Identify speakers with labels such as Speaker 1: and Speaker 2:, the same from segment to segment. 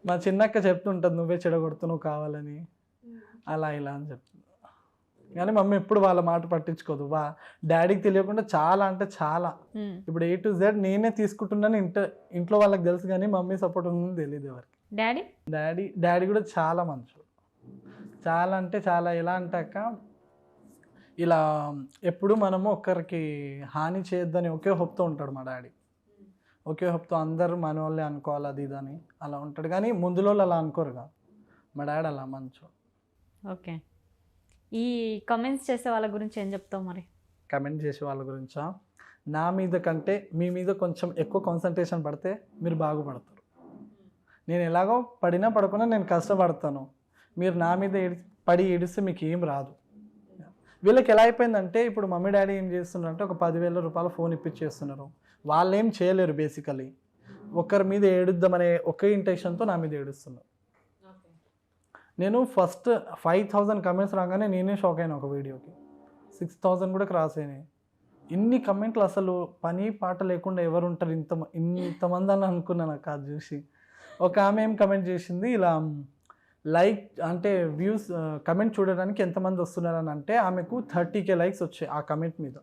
Speaker 1: మా చిన్నక్క చెప్తుంటుంది నువ్వే చెడగొడుతున్నావు కావాలని అలా ఇలా అని చెప్తుంది. కానీ మమ్మీ ఎప్పుడు వాళ్ళ మాట పట్టించుకోదు. డాడీకి తెలియకుండా చాలా అంటే చాలా ఇప్పుడు A to Z నేనే తీసుకుంటున్నాను. ఇంట్లో వాళ్ళకి తెలుసు కానీ మమ్మీ సపోర్ట్ ఉందని తెలియదు ఎవరికి. డాడీ కూడా చాలా మంచోడు. చాలా అంటే చాలా. ఎలా అంటాక ఇలా ఎప్పుడు మనము ఒక్కరికి హాని చేయొద్దని ఒకే హోప్తో ఉంటాడు మా డాడీ. ఒకే హోప్తో అందరూ మన వాళ్ళే అనుకోవాలి అది ఇదని అలా ఉంటాడు. కానీ ముందులో అలా అనుకోరు కాదు. మా డాడీ అలా మంచోడు.
Speaker 2: ఓకే. ఈ కమెంట్స్ చేసే వాళ్ళ గురించి ఏం చెప్తావు మరి?
Speaker 1: కమెంట్ చేసే వాళ్ళ గురించా? నా మీద కంటే మీ మీద కొంచెం ఎక్కువ కాన్సన్ట్రేషన్ పడితే మీరు బాగుపడతారు. నేను ఎలాగో పడినా పడకుండా నేను కష్టపడతాను. మీరు నా మీద పడి ఏడిస్తే మీకు ఏం రాదు. వీళ్ళకి ఎలా అయిపోయిందంటే ఇప్పుడు మమ్మీ డాడీ ఏం చేస్తున్నారంటే ఒక 10,000 రూపాయలు ఫోన్ ఇప్పించేస్తున్నారు. వాళ్ళు ఏం చేయలేరు బేసికలీ. ఒకరి మీద ఏడుద్దామనే ఒకే ఇంటెన్షన్తో నా మీద ఏడుస్తున్నారు. నేను ఫస్ట్ 5,000 కమెంట్స్ రాగానే నేనే షాక్ అయినా. ఒక వీడియోకి 6,000 కూడా క్రాస్ అయినాయి. ఇన్ని కమెంట్లు అసలు పని పాట లేకుండా ఎవరు ఉంటారు ఇంతమంది అని అనుకున్నాను నాకు అది చూసి. ఒక ఆమె ఏం కమెంట్ చేసింది ఇలా లైక్ అంటే వ్యూస్ కమెంట్ చూడడానికి ఎంతమంది వస్తున్నారని అంటే ఆమెకు 30K లైక్స్ వచ్చాయి ఆ కమెంట్ మీద.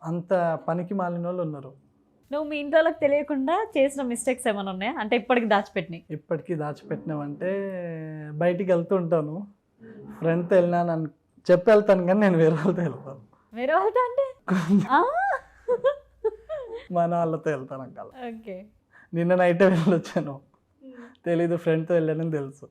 Speaker 1: అంత పనికి మాలిన వాళ్ళు ఉన్నారు.
Speaker 2: నువ్వు మీ ఇంట్లో వాళ్ళకి తెలియకుండా చేసిన మిస్టేక్స్ ఏమైనా ఉన్నాయా అంటే ఇప్పటికి
Speaker 1: దాచిపెట్టినావంటే బయటికి వెళ్తూ ఉంటాను, ఫ్రెండ్తో వెళ్ళినాను చెప్పి వెళ్తాను కానీ నేను వేరే వాళ్ళతో వెళ్తాను.
Speaker 2: వేరే వాళ్ళతో అంటే
Speaker 1: మన వాళ్ళతో వెళ్తాను అక్కడ.
Speaker 2: ఓకే.
Speaker 1: నిన్న నైటే వెళ్ళొచ్చాను, తెలీదు ఫ్రెండ్తో వెళ్ళానని తెలుసు.